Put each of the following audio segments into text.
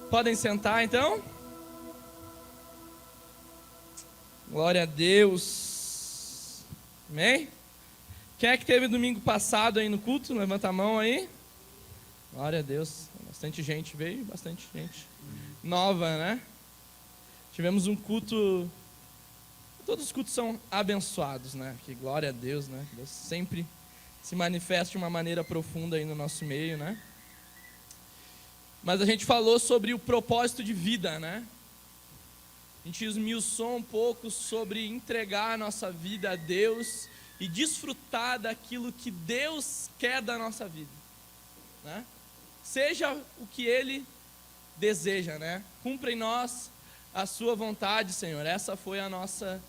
Podem sentar então. Glória a Deus. Amém? Quem é que teve domingo passado aí no culto? Levanta a mão aí. Glória a Deus. Bastante gente veio, bastante gente nova, né? Tivemos um culto. Todos os cultos são abençoados, né? Que glória a Deus, né? Deus sempre se manifesta de uma maneira profunda aí no nosso meio, né? Mas a gente falou sobre o propósito de vida, né? A gente esmiuçou um pouco sobre entregar a nossa vida a Deus e desfrutar daquilo que Deus quer da nossa vida, né? Seja o que Ele deseja, né? Cumpra em nós a sua vontade, Senhor. Essa foi a nossa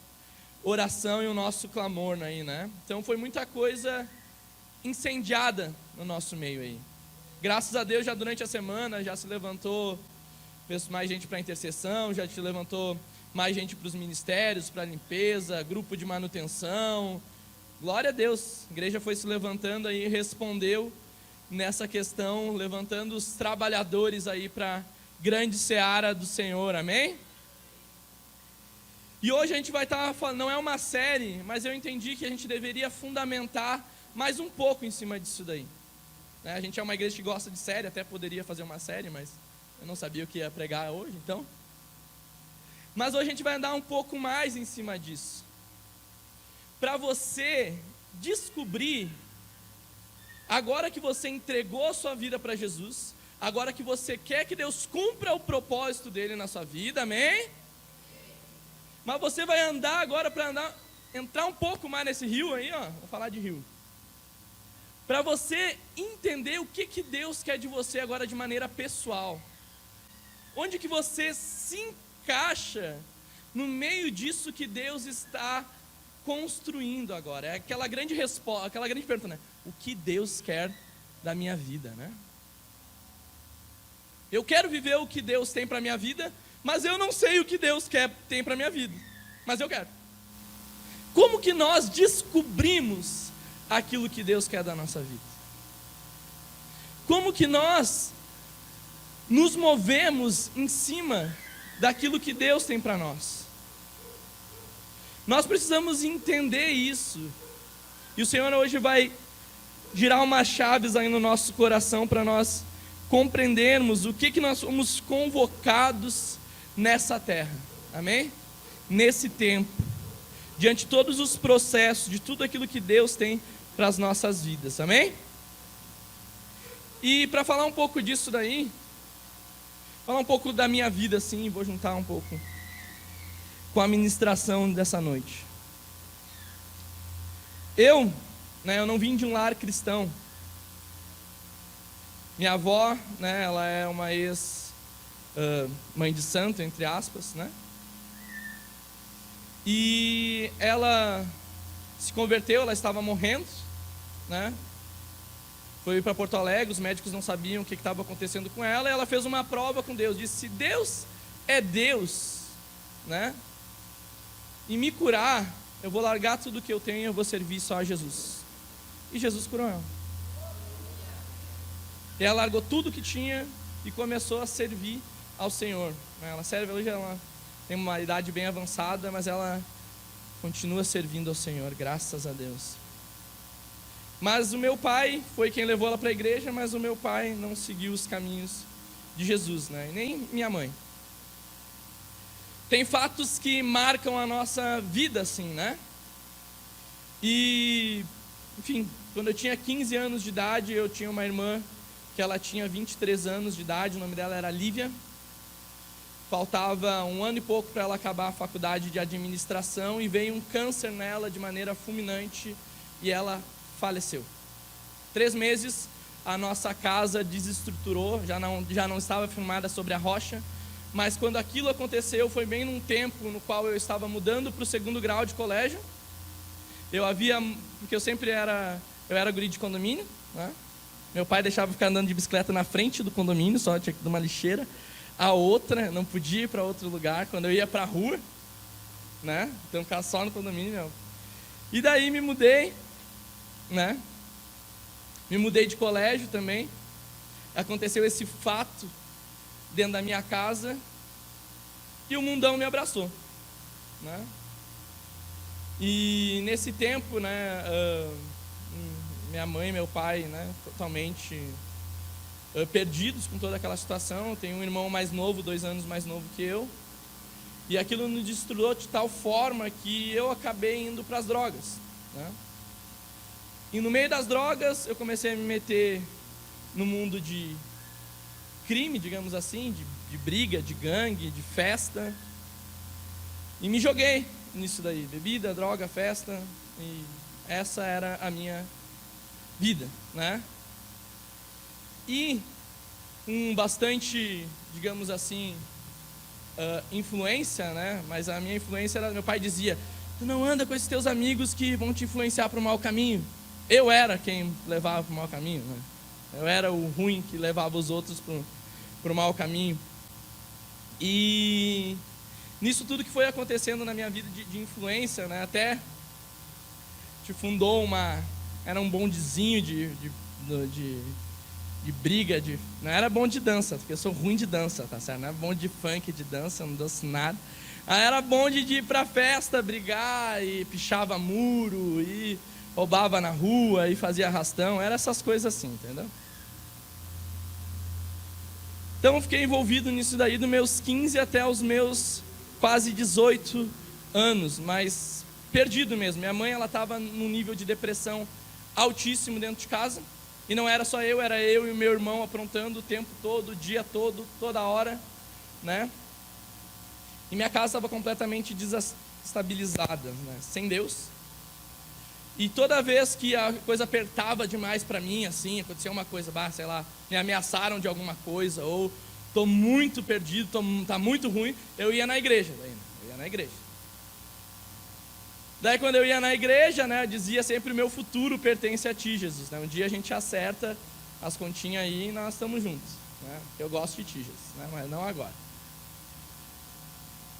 oração e o nosso clamor aí, né? Então foi muita coisa incendiada no nosso meio aí. Graças a Deus, já durante a semana, já se levantou mais gente para intercessão, já se levantou mais gente para os ministérios, para a limpeza, grupo de manutenção. Glória a Deus, a igreja foi se levantando aí e respondeu nessa questão, levantando os trabalhadores aí para a grande seara do Senhor, amém? E hoje a gente vai estar falando, não é uma série, mas eu entendi que a gente deveria fundamentar mais um pouco em cima disso daí. A gente é uma igreja que gosta de série, até poderia fazer uma série, mas eu não sabia o que ia pregar hoje, então. Mas hoje a gente vai andar um pouco mais em cima disso. Para você descobrir, agora que você entregou a sua vida para Jesus, agora que você quer que Deus cumpra o propósito dele na sua vida, amém? Mas você vai andar agora para entrar um pouco mais nesse rio aí, ó, vou falar de rio. Para você entender o que Deus quer de você agora de maneira pessoal. Onde que você se encaixa no meio disso que Deus está construindo agora. É aquela grande resposta, aquela grande pergunta, né? O que Deus quer da minha vida, né? Eu quero viver o que Deus tem para a minha vida, mas eu não sei o que Deus tem para a minha vida. Mas eu quero. Como que nós descobrimos aquilo que Deus quer da nossa vida? Como que nós nos movemos em cima daquilo que Deus tem para nós? Nós precisamos entender isso. E o Senhor hoje vai girar umas chaves aí no nosso coração para nós compreendermos o que nós somos convocados nessa terra. Amém? Nesse tempo. Diante de todos os processos, de tudo aquilo que Deus tem para as nossas vidas, amém? E para falar um pouco disso daí, falar um pouco da minha vida assim, vou juntar um pouco com a ministração dessa noite. Eu não vim de um lar cristão. Minha avó, ela é uma mãe de santo, entre aspas, né? E ela se converteu, ela estava morrendo, né? Foi para Porto Alegre, os médicos não sabiam o que estava acontecendo com ela, e ela fez uma prova com Deus, disse, se Deus é Deus, né? E me curar, eu vou largar tudo que eu tenho e eu vou servir só a Jesus. E Jesus curou ela. E ela largou tudo que tinha e começou a servir ao Senhor. Ela serve hoje, ela tem uma idade bem avançada, mas ela continua servindo ao Senhor, graças a Deus. Mas o meu pai foi quem levou ela para a igreja, mas o meu pai não seguiu os caminhos de Jesus, né? E nem minha mãe. Tem fatos que marcam a nossa vida, assim, né? E, enfim, quando eu tinha 15 anos de idade, eu tinha uma irmã que ela tinha 23 anos de idade, o nome dela era Lívia. Faltava 1 ano e pouco para ela acabar a faculdade de administração e veio um câncer nela de maneira fulminante e ela faleceu. 3 meses, a nossa casa desestruturou, já não estava firmada sobre a rocha, mas quando aquilo aconteceu foi bem num tempo no qual eu estava mudando para o 2º grau de colégio. Porque eu era guri de condomínio, né? Meu pai deixava eu ficar andando de bicicleta na frente do condomínio, só tinha que dar uma lixeira. A outra, não podia ir para outro lugar, quando eu ia para a rua, né? Então ficava só no condomínio. E daí me mudei, né? Me mudei de colégio também. Aconteceu esse fato dentro da minha casa, e o mundão me abraçou, né? E nesse tempo, né, minha mãe e meu pai, né, totalmente perdidos com toda aquela situação. Eu tenho um irmão mais novo, 2 anos mais novo que eu, e aquilo nos destruiu de tal forma que eu acabei indo para as drogas, né? E no meio das drogas eu comecei a me meter no mundo de crime, digamos assim, de briga, de gangue, de festa, e me joguei nisso daí, bebida, droga, festa, e essa era a minha vida, né? E com bastante, digamos assim, influência, né? Mas a minha influência era, meu pai dizia: tu não anda com esses teus amigos que vão te influenciar para o mau caminho. Eu era quem levava para o mau caminho, né? Eu era o ruim que levava os outros para o mau caminho. E nisso tudo que foi acontecendo na minha vida de influência, né? Até te fundou era um bondezinho de briga, não era bonde de dança, porque eu sou ruim de dança, tá certo? Não era bonde de funk, de dança, não danço nada. Era bonde de ir pra festa, brigar, e pichava muro, e roubava na rua, e fazia arrastão, era essas coisas assim, entendeu? Então eu fiquei envolvido nisso daí dos meus 15 até os meus quase 18 anos, mas perdido mesmo. Minha mãe, ela estava num nível de depressão altíssimo dentro de casa, e não era só eu, era eu e o meu irmão aprontando o tempo todo, o dia todo, toda hora, né? E minha casa estava completamente desestabilizada, né? Sem Deus. E toda vez que a coisa apertava demais para mim, assim, acontecia uma coisa, sei lá, me ameaçaram de alguma coisa, ou estou muito perdido, tá muito ruim, eu ia na igreja, Daí quando eu ia na igreja, né, eu dizia sempre: o meu futuro pertence a ti, Jesus, né? Um dia a gente acerta as continhas aí e nós estamos juntos, né? Eu gosto de ti, Jesus, né? Mas não agora.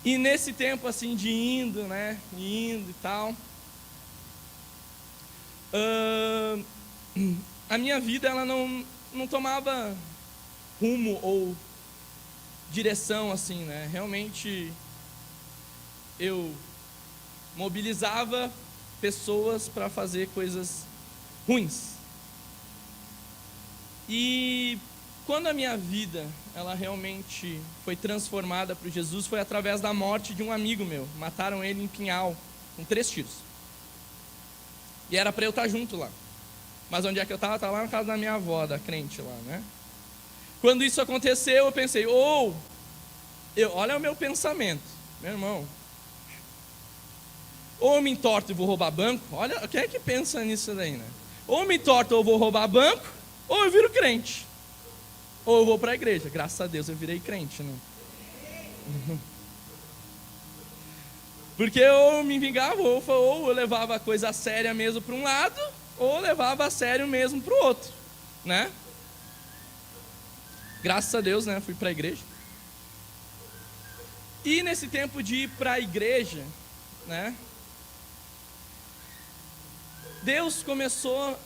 E nesse tempo assim de indo e tal, a minha vida ela não tomava rumo ou direção assim, né? Realmente eu mobilizava pessoas para fazer coisas ruins. E quando a minha vida ela realmente foi transformada por Jesus, foi através da morte de um amigo meu. Mataram ele em Pinhal com 3 tiros. E era para eu estar junto lá. Mas onde é que eu estava? Estava lá na casa da minha avó, da crente lá, né? Quando isso aconteceu, eu pensei: olha o meu pensamento, meu irmão. Ou eu me entorto e vou roubar banco. Olha, quem é que pensa nisso daí, né? Ou me entorto ou vou roubar banco, ou eu viro crente. Ou eu vou para a igreja. Graças a Deus eu virei crente, né? Porque ou eu me vingava, ou eu levava a coisa a séria mesmo para um lado, ou eu levava a sério mesmo para o outro, né? Graças a Deus, né? Fui para a igreja. E nesse tempo de ir para a igreja, né? Deus começou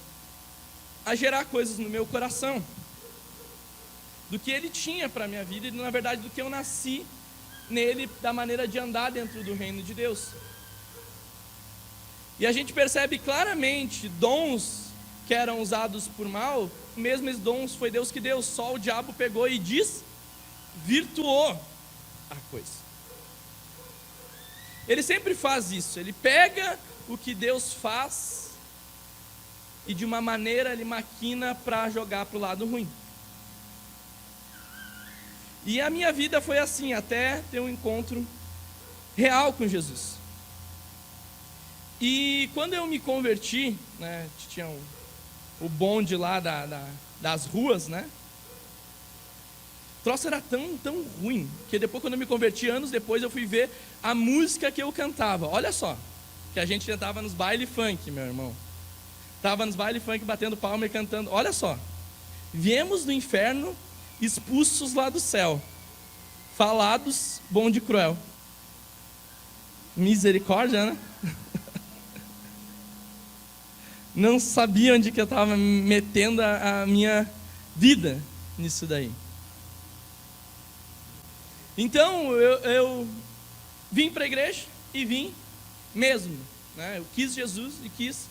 a gerar coisas no meu coração, do que Ele tinha para a minha vida, e na verdade do que eu nasci nele, da maneira de andar dentro do reino de Deus. E a gente percebe claramente dons que eram usados por mal, mesmo esses dons foi Deus que deu, só o diabo pegou e desvirtuou a coisa. Ele sempre faz isso, ele pega o que Deus faz e de uma maneira ele maquina para jogar para o lado ruim. E a minha vida foi assim, até ter um encontro real com Jesus. E quando eu me converti, né, tinha o bonde lá das ruas, né? O troço era tão ruim, que depois, quando eu me converti, anos depois, eu fui ver a música que eu cantava. Olha só, que a gente cantava nos baile funk, meu irmão. Estava nos baile funk batendo palma e cantando. Olha só: viemos do inferno, expulsos lá do céu, falados, bom de cruel. Misericórdia, né? Não sabia onde que eu estava metendo a minha vida nisso daí. Então eu vim para a igreja e vim mesmo, né? Eu quis Jesus e quis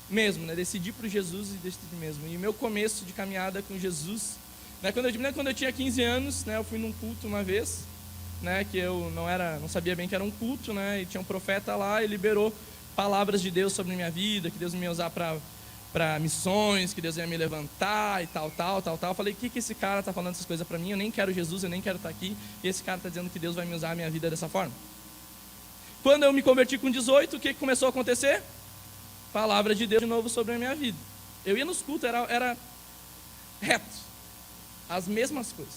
mesmo, né? Decidi por Jesus e decidi mesmo. E meu começo de caminhada com Jesus, né? Quando eu tinha 15 anos, né? Eu fui num culto uma vez, né? Que eu não sabia bem que era um culto, né? E tinha um profeta lá e liberou palavras de Deus sobre a minha vida, que Deus ia me usar para missões, que Deus ia me levantar e tal. Eu falei, o que esse cara está falando essas coisas para mim? Eu nem quero Jesus, eu nem quero estar aqui. E esse cara está dizendo que Deus vai me usar a minha vida dessa forma. Quando eu me converti com 18, o que começou a acontecer? Palavra de Deus de novo sobre a minha vida. Eu ia nos cultos, era reto, as mesmas coisas.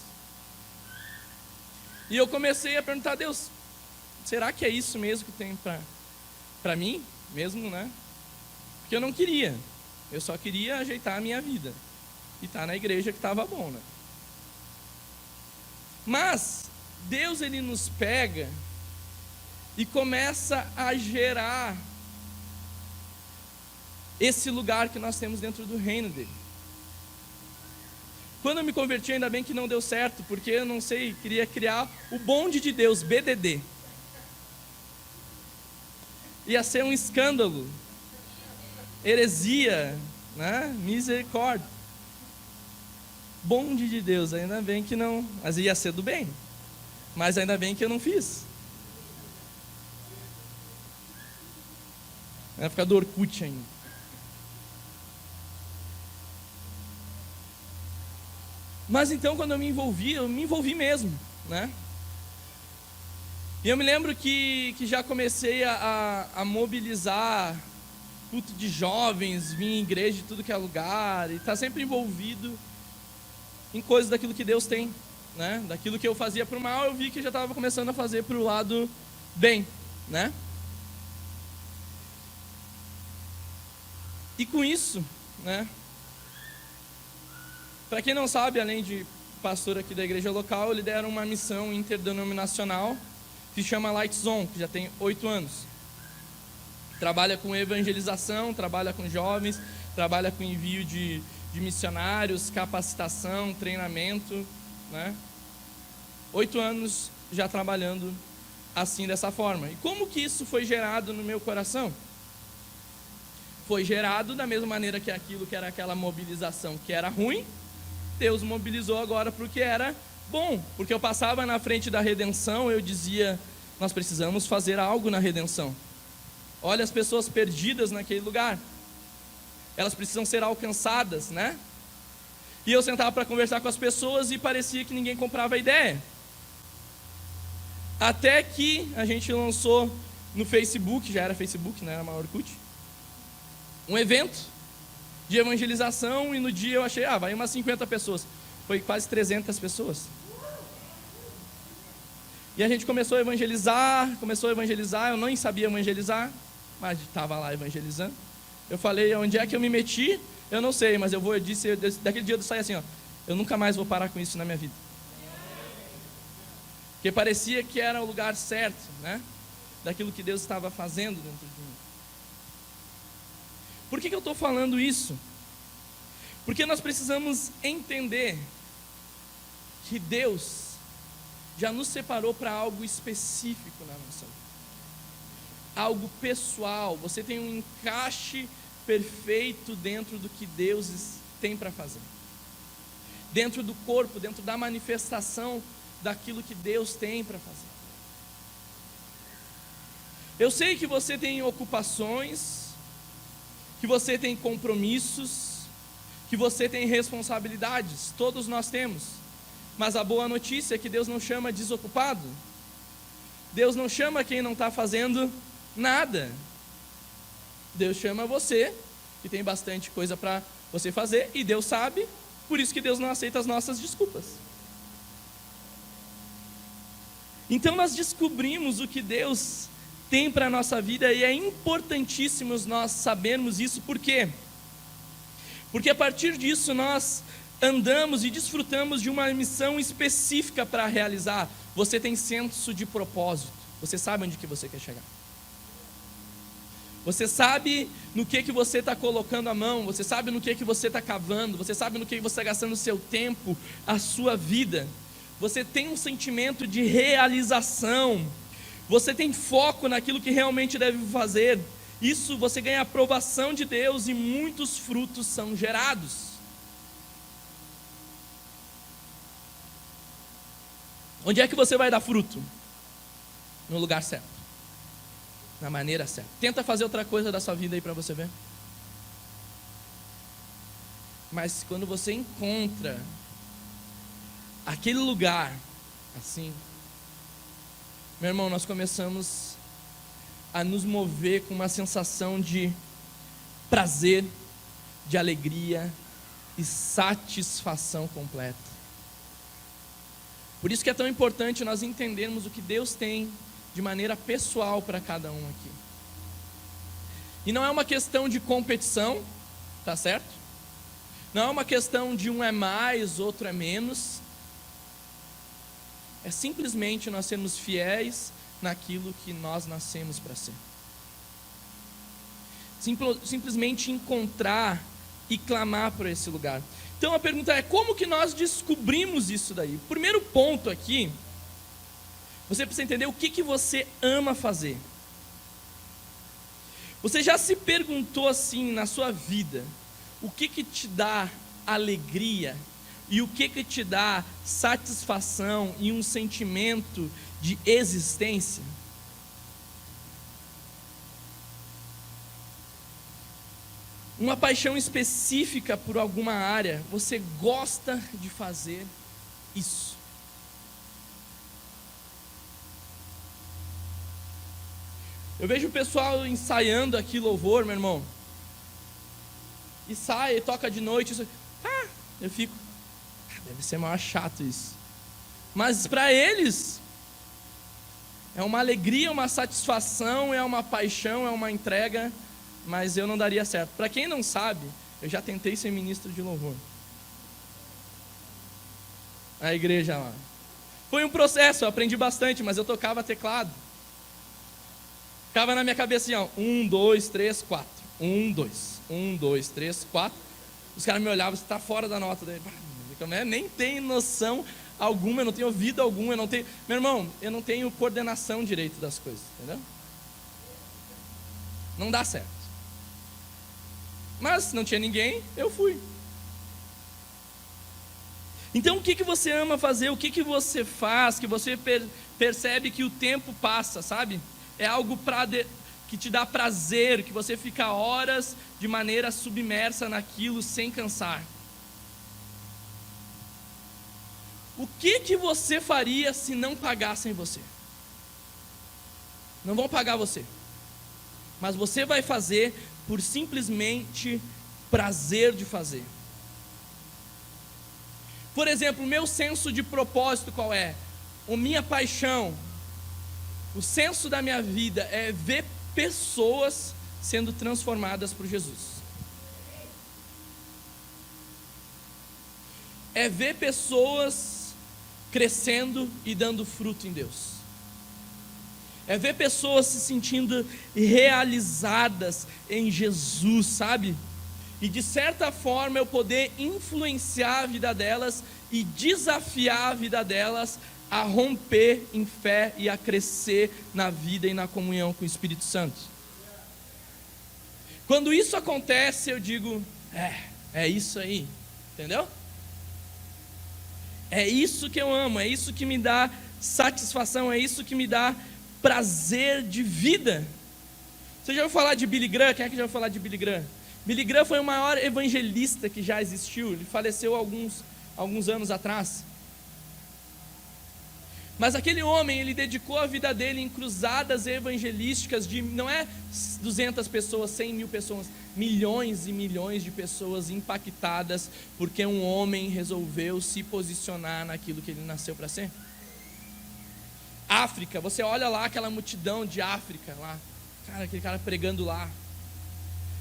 E eu comecei a perguntar a Deus, será que é isso mesmo que tem para mim? Mesmo, né? Porque eu não queria. Eu só queria ajeitar a minha vida. E estar na igreja que estava bom, né? Mas Deus, Ele nos pega e começa a gerar esse lugar que nós temos dentro do reino dele. Quando eu me converti, ainda bem que não deu certo, porque eu não sei, queria criar o bonde de Deus, BDD. Ia ser um escândalo, heresia, né? Misericórdia. Bonde de Deus, ainda bem que não, mas ia ser do bem, mas ainda bem que eu não fiz. Vai ficar do Orkut ainda. Mas então, quando eu me envolvi mesmo, né? E eu me lembro que já comecei a mobilizar culto de jovens, vim em igreja de tudo que é lugar, e estar sempre envolvido em coisas daquilo que Deus tem, né? Daquilo que eu fazia para o mal, eu vi que já estava começando a fazer para o lado bem, né? E com isso, né? Para quem não sabe, além de pastor aqui da igreja local, eu lidero uma missão interdenominacional que se chama Light Zone, que já tem 8 anos. Trabalha com evangelização, trabalha com jovens, trabalha com envio de missionários, capacitação, treinamento, né? 8 anos já trabalhando assim, dessa forma. E como que isso foi gerado no meu coração? Foi gerado da mesma maneira que aquilo que era aquela mobilização que era ruim, Deus mobilizou agora para o que era bom. Porque eu passava na frente da redenção, eu dizia, nós precisamos fazer algo na redenção. Olha as pessoas perdidas naquele lugar. Elas precisam ser alcançadas, né? E eu sentava para conversar com as pessoas e parecia que ninguém comprava a ideia. Até que a gente lançou no Facebook, já era Facebook, né? Era maior Orkut, um evento de evangelização, e no dia eu achei, vai umas 50 pessoas. Foi quase 300 pessoas. E a gente começou a evangelizar, eu nem sabia evangelizar, mas estava lá evangelizando. Eu falei, onde é que eu me meti? Eu não sei, mas eu disse, daquele dia eu saí assim, eu nunca mais vou parar com isso na minha vida. Porque parecia que era o lugar certo, né? Daquilo que Deus estava fazendo dentro de mim. Por que eu estou falando isso? Porque nós precisamos entender que Deus já nos separou para algo específico na nossa vida. Algo pessoal. Você tem um encaixe perfeito dentro do que Deus tem para fazer. Dentro do corpo, dentro da manifestação daquilo que Deus tem para fazer. Eu sei que você tem ocupações, que você tem compromissos, que você tem responsabilidades, todos nós temos. Mas a boa notícia é que Deus não chama desocupado. Deus não chama quem não está fazendo nada. Deus chama você, que tem bastante coisa para você fazer, e Deus sabe, por isso que Deus não aceita as nossas desculpas. Então nós descobrimos o que Deus tem para a nossa vida, e é importantíssimo nós sabermos isso. Por quê? Porque a partir disso nós andamos e desfrutamos de uma missão específica para realizar. Você tem senso de propósito, você sabe onde que você quer chegar. Você sabe no que você está colocando a mão, você sabe no que você está cavando, você sabe no que você está gastando o seu tempo, a sua vida. você tem um sentimento de realização, você tem foco naquilo que realmente deve fazer. Isso você ganha a aprovação de Deus e muitos frutos são gerados. Onde é que você vai dar fruto? No lugar certo, na maneira certa. Tenta fazer outra coisa da sua vida aí para você ver. Mas quando você encontra aquele lugar assim, meu irmão, nós começamos a nos mover com uma sensação de prazer, de alegria e satisfação completa. Por isso que é tão importante nós entendermos o que Deus tem de maneira pessoal para cada um aqui. E não é uma questão de competição, tá certo? Não é uma questão de um é mais, outro é menos. É simplesmente nós sermos fiéis naquilo que nós nascemos para ser. Simplesmente encontrar e clamar por esse lugar. Então a pergunta é, como que nós descobrimos isso daí? O primeiro ponto aqui, você precisa entender o que você ama fazer. Você já se perguntou assim na sua vida, o que te dá alegria e o que te dá satisfação e um sentimento de existência? Uma paixão específica por alguma área, você gosta de fazer isso. Eu vejo o pessoal ensaiando aqui louvor, meu irmão. E sai, e toca de noite. Eu fico, deve ser maior chato isso. Mas para eles, é uma alegria, uma satisfação, é uma paixão, é uma entrega. Mas eu não daria certo. Para quem não sabe, eu já tentei ser ministro de louvor. A igreja lá. Foi um processo, eu aprendi bastante, mas eu tocava teclado. Ficava na minha cabeça assim, ó, 1, 2, 3, 4. 1, 2. 1, 2, 3, 4. Os caras me olhavam, você está fora da nota. Nem tenho noção alguma, eu não tenho ouvido algum, eu não tenho... Meu irmão, eu não tenho coordenação direito das coisas, entendeu? Não dá certo. Mas não tinha ninguém, eu fui. Então o que você ama fazer? O que você faz? Que você percebe que o tempo passa, sabe? É algo que te dá prazer, que você fica horas de maneira submersa naquilo sem cansar. O que você faria se não pagassem você? Não vão pagar você, mas você vai fazer por simplesmente prazer de fazer. Por exemplo, o meu senso de propósito qual é? A minha paixão, o senso da minha vida é ver pessoas sendo transformadas por Jesus. É ver pessoas crescendo e dando fruto em Deus. É ver pessoas se sentindo realizadas em Jesus, sabe? E de certa forma eu poder influenciar a vida delas e desafiar a vida delas a romper em fé e a crescer na vida e na comunhão com o Espírito Santo. Quando isso acontece, eu digo, é isso aí, entendeu? É isso que eu amo, é isso que me dá satisfação, é isso que me dá prazer de vida. Você já ouviu falar de Billy Graham? Quem é que já ouviu falar de Billy Graham? Billy Graham foi o maior evangelista que já existiu. Ele faleceu alguns anos atrás. Mas aquele homem, ele dedicou a vida dele em cruzadas evangelísticas de, não é 200 pessoas, 100 mil pessoas, milhões e milhões de pessoas impactadas, porque um homem resolveu se posicionar naquilo que ele nasceu para ser. África, você olha lá aquela multidão de África lá, cara, aquele cara pregando lá,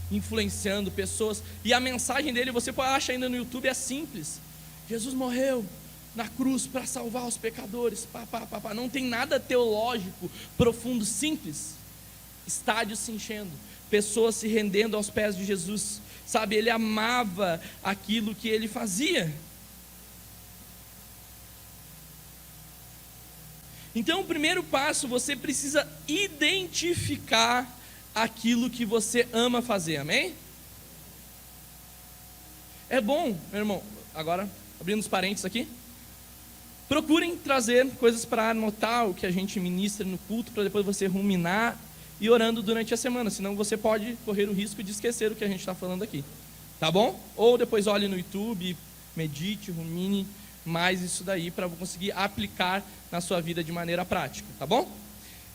influenciando pessoas, e a mensagem dele, você acha ainda no YouTube, é simples: Jesus morreu na cruz para salvar os pecadores, não tem nada teológico, profundo, simples. Estádios se enchendo, pessoas se rendendo aos pés de Jesus, sabe, ele amava aquilo que ele fazia. Então, o primeiro passo, você precisa identificar aquilo que você ama fazer, amém? É bom, meu irmão, agora, abrindo os parênteses aqui, procurem trazer coisas para anotar o que a gente ministra no culto, para depois você ruminar e orando durante a semana, senão você pode correr o risco de esquecer o que a gente está falando aqui, tá bom? Ou depois olhe no YouTube, medite, rumine mais isso daí, para conseguir aplicar na sua vida de maneira prática, tá bom?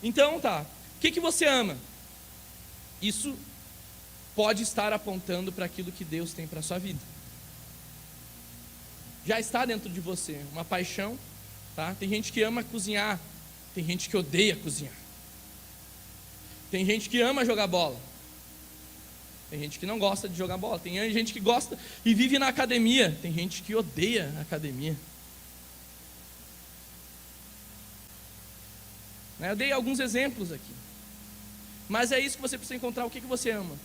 Então, tá, o que você ama? Isso pode estar apontando para aquilo que Deus tem para a sua vida. Já está dentro de você uma paixão, tá? Tem gente que ama cozinhar, tem gente que odeia cozinhar. Tem gente que ama jogar bola, tem gente que não gosta de jogar bola. Tem gente que gosta e vive na academia, tem gente que odeia a academia. Eu dei alguns exemplos aqui, mas é isso que você precisa encontrar, o que você ama.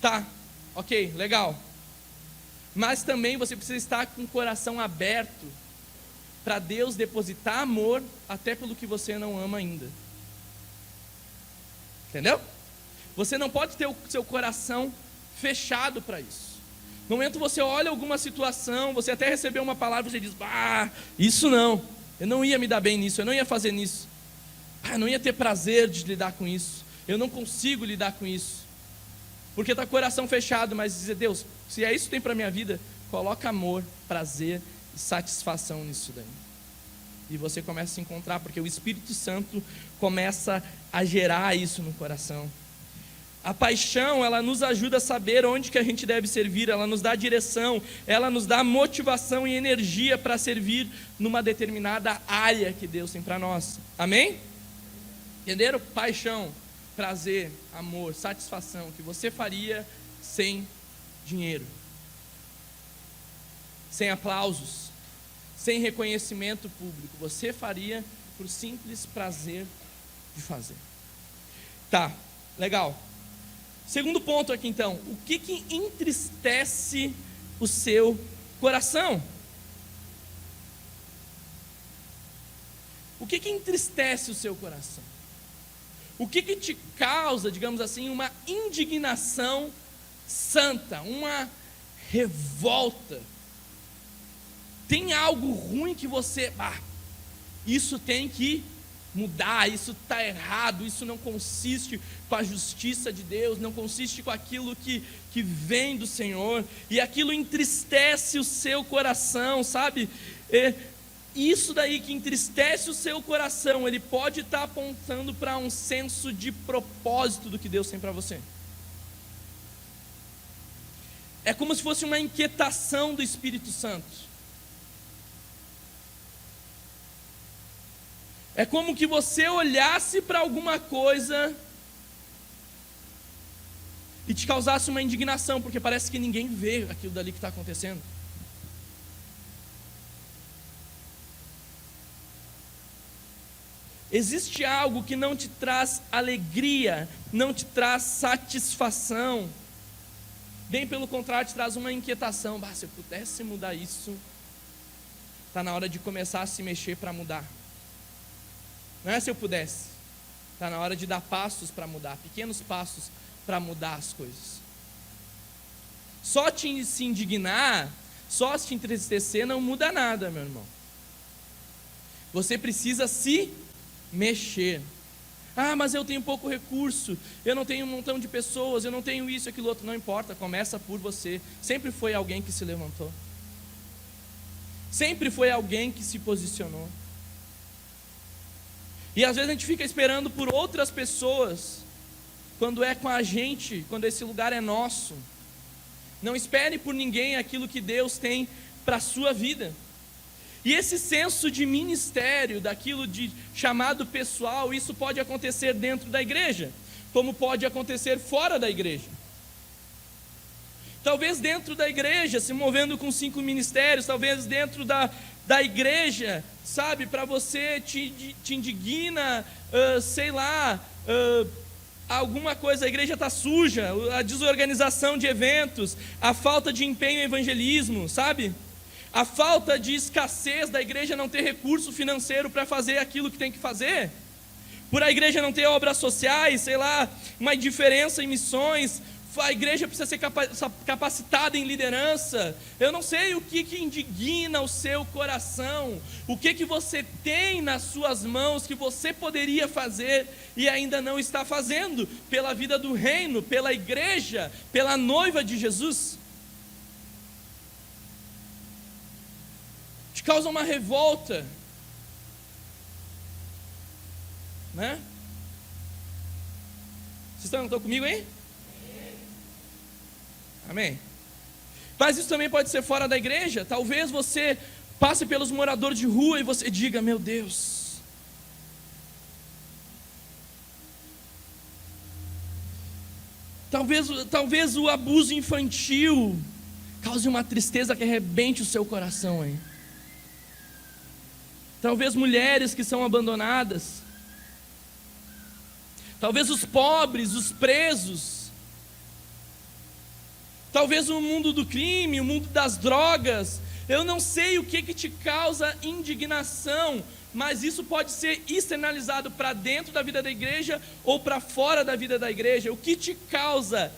Tá, ok, legal. Mas também você precisa estar com o coração aberto para Deus depositar amor até pelo que você não ama ainda. Entendeu? Você não pode ter o seu coração fechado para isso. No momento que você olha alguma situação, você até recebeu uma palavra, você diz: isso não, eu não ia me dar bem nisso, eu não ia fazer nisso, eu não ia ter prazer de lidar com isso, eu não consigo lidar com isso. Porque está com o coração fechado, mas dizer: Deus, se é isso que tem para a minha vida, coloca amor, prazer e satisfação nisso daí. E você começa a se encontrar, porque o Espírito Santo começa a gerar isso no coração. A paixão, ela nos ajuda a saber onde que a gente deve servir, ela nos dá direção, ela nos dá motivação e energia para servir numa determinada área que Deus tem para nós. Amém? Entenderam? Paixão, prazer, amor, satisfação, que você faria sem dinheiro, sem aplausos, sem reconhecimento público. Você faria por simples prazer de fazer. Tá, legal. Segundo ponto aqui então, o que entristece o seu coração? O que entristece o seu coração? O que te causa, digamos assim, uma indignação santa, uma revolta? Tem algo ruim que você, isso tem que mudar, isso está errado, isso não consiste com a justiça de Deus, não consiste com aquilo que vem do Senhor, e aquilo entristece o seu coração, sabe? Isso daí que entristece o seu coração, ele pode estar apontando para um senso de propósito do que Deus tem para você. É como se fosse uma inquietação do Espírito Santo. É como que você olhasse para alguma coisa e te causasse uma indignação, porque parece que ninguém vê aquilo dali que está acontecendo. Existe algo que não te traz alegria, não te traz satisfação, bem pelo contrário, te traz uma inquietação. Se eu pudesse mudar isso, está na hora de começar a se mexer para mudar. Não é se eu pudesse, está na hora de dar passos para mudar, pequenos passos para mudar as coisas. Só se indignar, só se entristecer não muda nada, meu irmão. Você precisa se mexer. Mas eu tenho pouco recurso, eu não tenho um montão de pessoas, eu não tenho isso, aquilo outro. Não importa, começa por você. Sempre foi alguém que se levantou, sempre foi alguém que se posicionou. E às vezes a gente fica esperando por outras pessoas, quando é com a gente, quando esse lugar é nosso. Não espere por ninguém aquilo que Deus tem para a sua vida. E esse senso de ministério, daquilo de chamado pessoal, isso pode acontecer dentro da igreja, como pode acontecer fora da igreja. Talvez dentro da igreja, se movendo com 5 ministérios, talvez dentro da igreja, sabe, para você te indigna, alguma coisa, a igreja está suja, a desorganização de eventos, a falta de empenho em evangelismo, sabe? A falta de escassez da igreja não ter recurso financeiro para fazer aquilo que tem que fazer? Por a igreja não ter obras sociais, sei lá, uma indiferença em missões, a igreja precisa ser capacitada em liderança. Eu não sei o que indigna o seu coração, o que você tem nas suas mãos que você poderia fazer e ainda não está fazendo, pela vida do reino, pela igreja, pela noiva de Jesus. Te causa uma revolta, né? Vocês estão comigo aí? Amém? Mas isso também pode ser fora da igreja. Talvez você passe pelos moradores de rua e você diga: meu Deus, talvez o abuso infantil cause uma tristeza que arrebente o seu coração, hein? Talvez mulheres que são abandonadas, talvez os pobres, os presos, talvez o mundo do crime, o mundo das drogas. Eu não sei o que te causa indignação, mas isso pode ser externalizado para dentro da vida da igreja ou para fora da vida da igreja. O que te causa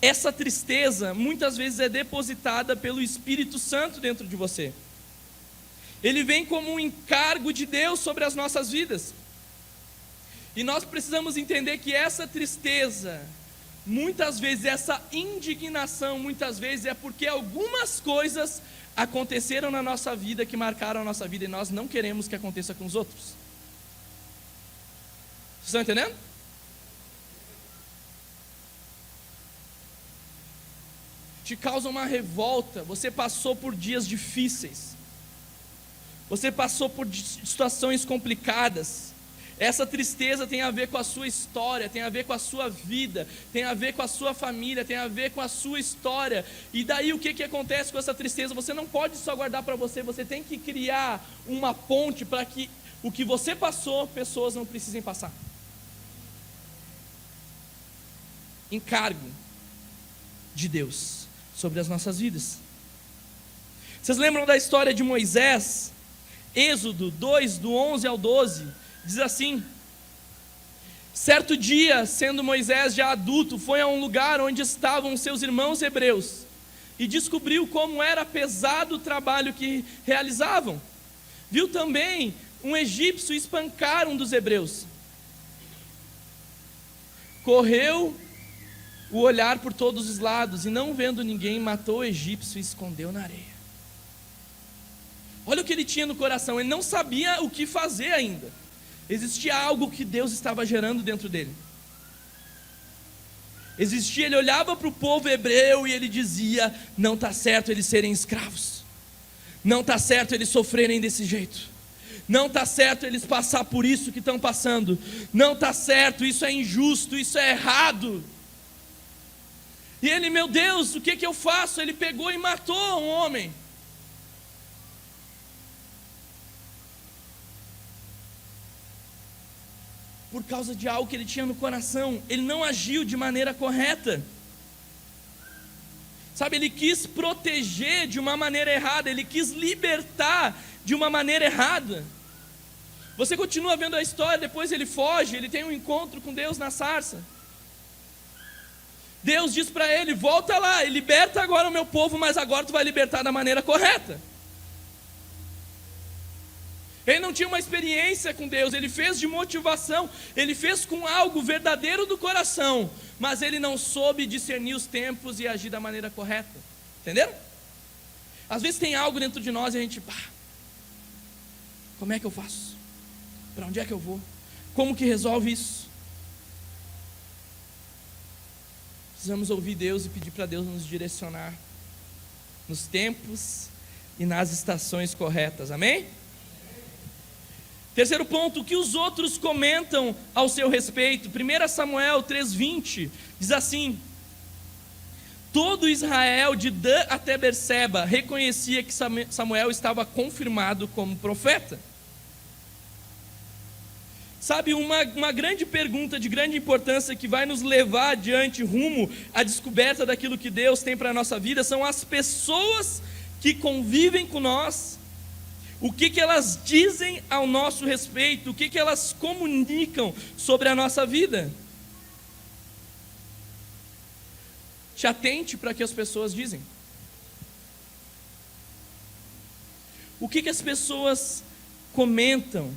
essa tristeza, muitas vezes é depositada pelo Espírito Santo dentro de você. Ele vem como um encargo de Deus sobre as nossas vidas. E nós precisamos entender que essa tristeza, muitas vezes essa indignação, muitas vezes é porque algumas coisas aconteceram na nossa vida que marcaram a nossa vida e nós não queremos que aconteça com os outros. Vocês estão entendendo? Te causa uma revolta. Você passou por dias difíceis, você passou por situações complicadas. Essa tristeza tem a ver com a sua história, tem a ver com a sua vida, tem a ver com a sua família, tem a ver com a sua história. E daí o que acontece com essa tristeza? Você não pode só guardar para você, você tem que criar uma ponte para que o que você passou, pessoas não precisem passar. Encargo de Deus sobre as nossas vidas. Vocês lembram da história de Moisés? Êxodo 2, do 11 ao 12, diz assim: certo dia, sendo Moisés já adulto, foi a um lugar onde estavam seus irmãos hebreus e descobriu como era pesado o trabalho que realizavam. Viu também um egípcio espancar um dos hebreus. Correu o olhar por todos os lados e, não vendo ninguém, matou o egípcio e escondeu na areia. Olha o que ele tinha no coração, ele não sabia o que fazer ainda. Existia algo que Deus estava gerando dentro dele. Ele olhava para o povo hebreu e ele dizia: não está certo eles serem escravos, não está certo eles sofrerem desse jeito, não está certo eles passar por isso que estão passando, não está certo, isso é injusto, isso é errado. E ele: meu Deus, o que eu faço? Ele pegou e matou um homem. Por causa de algo que ele tinha no coração, ele não agiu de maneira correta. Sabe, ele quis proteger de uma maneira errada, ele quis libertar de uma maneira errada. Você continua vendo a história, depois ele foge, ele tem um encontro com Deus na sarça. Deus diz para ele: volta lá e liberta agora o meu povo, mas agora tu vai libertar da maneira correta. Ele não tinha uma experiência com Deus, ele fez de motivação, ele fez com algo verdadeiro do coração, mas ele não soube discernir os tempos e agir da maneira correta. Entenderam? Às vezes tem algo dentro de nós e a gente: como é que eu faço? Para onde é que eu vou? Como que resolve isso? Precisamos ouvir Deus e pedir para Deus nos direcionar nos tempos e nas estações corretas. Amém? Terceiro ponto: o que os outros comentam ao seu respeito. 1 Samuel 3:20 diz assim: todo Israel de Dan até Berseba reconhecia que Samuel estava confirmado como profeta. Sabe, uma grande pergunta de grande importância que vai nos levar adiante rumo à descoberta daquilo que Deus tem para a nossa vida são as pessoas que convivem com nós, o que elas dizem ao nosso respeito, o que elas comunicam sobre a nossa vida. Te atente para o que as pessoas dizem. O que as pessoas comentam.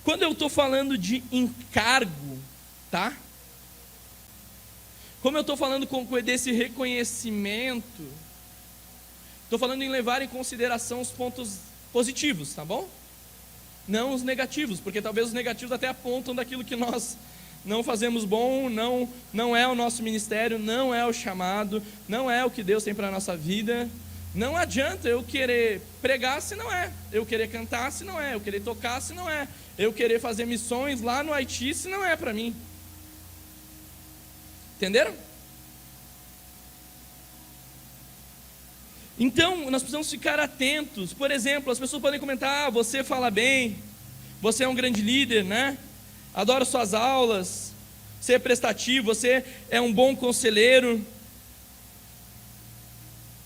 Quando eu estou falando de encargo, tá? Como eu estou falando desse reconhecimento, estou falando em levar em consideração os pontos positivos, tá bom? Não os negativos, porque talvez os negativos até apontam daquilo que nós não fazemos bom, não é o nosso ministério, não é o chamado, não é o que Deus tem para a nossa vida. Não adianta eu querer pregar se não é, eu querer cantar se não é, eu querer tocar se não é, eu querer fazer missões lá no Haiti se não é para mim. Entenderam? Então, nós precisamos ficar atentos. Por exemplo, as pessoas podem comentar: você fala bem, você é um grande líder, né? Adoro suas aulas, você é prestativo, você é um bom conselheiro.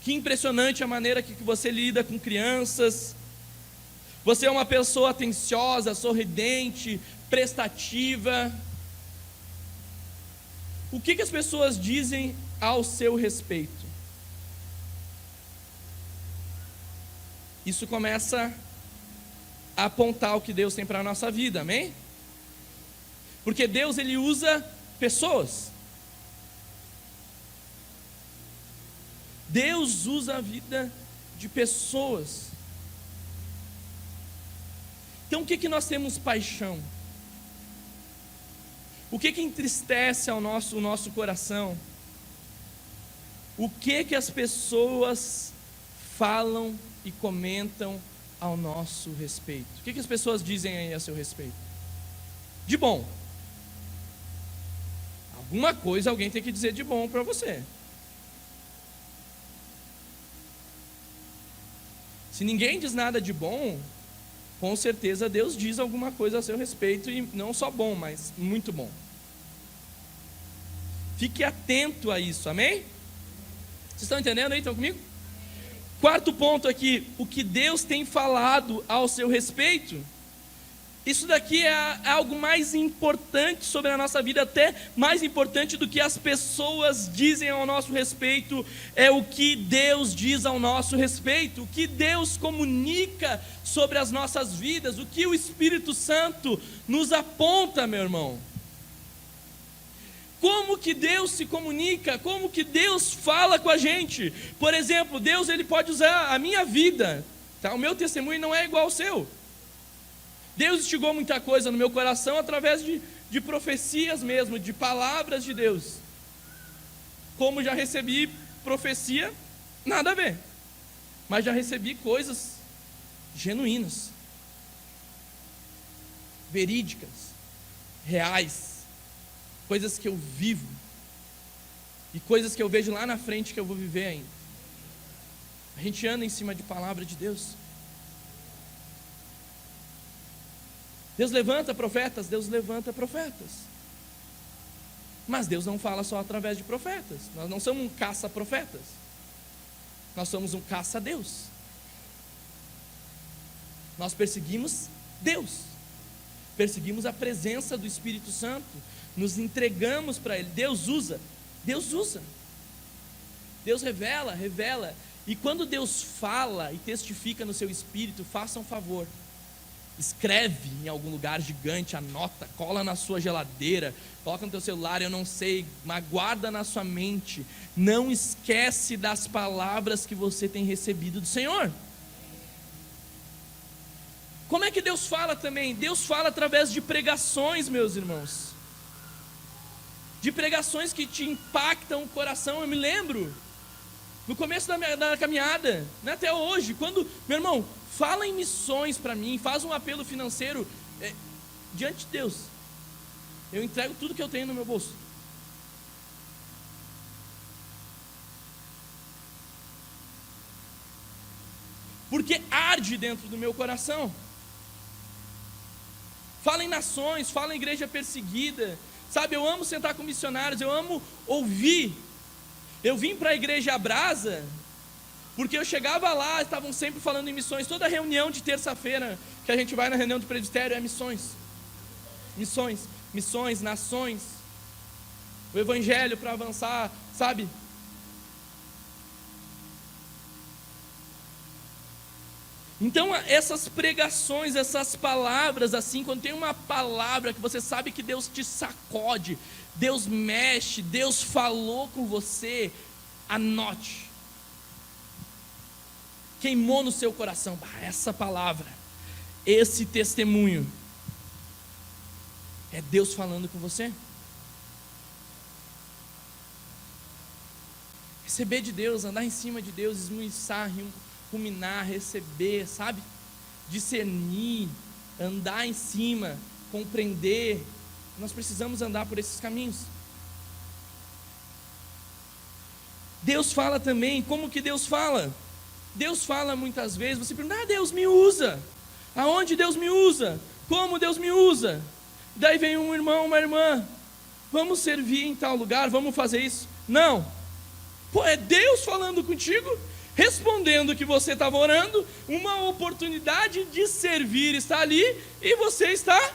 Que impressionante a maneira que você lida com crianças. Você é uma pessoa atenciosa, sorridente, prestativa. O que as pessoas dizem ao seu respeito? Isso começa a apontar o que Deus tem para a nossa vida, amém? Porque Deus, Ele usa pessoas. Deus usa a vida de pessoas. Então o que nós temos paixão? O que entristece ao nosso coração? O que as pessoas falam e comentam ao nosso respeito? O que as pessoas dizem aí a seu respeito? De bom. Alguma coisa alguém tem que dizer de bom para você. Se ninguém diz nada de bom, com certeza Deus diz alguma coisa a seu respeito, e não só bom, mas muito bom. Fique atento a isso, amém? Vocês estão entendendo aí? Estão comigo? Quarto ponto aqui: o que Deus tem falado ao seu respeito. Isso daqui é algo mais importante sobre a nossa vida, até mais importante do que as pessoas dizem ao nosso respeito. É o que Deus diz ao nosso respeito, o que Deus comunica sobre as nossas vidas, o que o Espírito Santo nos aponta, meu irmão. Como que Deus se comunica, como que Deus fala com a gente. Por exemplo, Deus, Ele pode usar a minha vida, tá? O meu testemunho não é igual ao seu. Deus instigou muita coisa no meu coração através de profecias mesmo, de palavras de Deus. Como já recebi profecia, nada a ver, mas já recebi coisas genuínas, verídicas, reais, coisas que eu vivo, e coisas que eu vejo lá na frente que eu vou viver ainda. A gente anda em cima de palavra de Deus. Deus levanta profetas, mas Deus não fala só através de profetas. Nós não somos um caça-profetas, nós somos um caça-Deus. Nós perseguimos Deus, perseguimos a presença do Espírito Santo, nos entregamos para Ele. Deus usa, Deus revela, e quando Deus fala e testifica no seu espírito, faça um favor: escreve em algum lugar gigante, anota, cola na sua geladeira, coloca no teu celular, eu não sei, mas guarda na sua mente. Não esquece das palavras que você tem recebido do Senhor. Como é que Deus fala também? Deus fala através de pregações, meus irmãos, de pregações que te impactam o coração. Eu me lembro, no começo da caminhada, né, até hoje, quando, meu irmão, fala em missões para mim, faz um apelo financeiro, diante de Deus, eu entrego tudo que eu tenho no meu bolso. Porque arde dentro do meu coração. Fala em nações, fala em igreja perseguida, sabe? Eu amo sentar com missionários, eu amo ouvir. Eu vim para a igreja Brasa, porque eu chegava lá, estavam sempre falando em missões. Toda reunião de terça-feira que a gente vai na reunião de presbitério é missões. Missões, missões, nações. O evangelho para avançar, sabe? Então essas pregações, essas palavras assim, quando tem uma palavra que você sabe que Deus te sacode, Deus mexe, Deus falou com você, anote. Queimou no seu coração, essa palavra, esse testemunho, é Deus falando com você. Receber de Deus, andar em cima de Deus, esmuiçar, ruminar, receber, sabe? Discernir, andar em cima, compreender. Nós precisamos andar por esses caminhos. Deus fala também. Como que Deus fala? Deus fala muitas vezes. Você pergunta: Deus me usa. Aonde Deus me usa? Como Deus me usa? Daí vem um irmão, uma irmã: vamos servir em tal lugar, vamos fazer isso. Não. Pô, é Deus falando contigo, respondendo que você estava orando, uma oportunidade de servir está ali e você está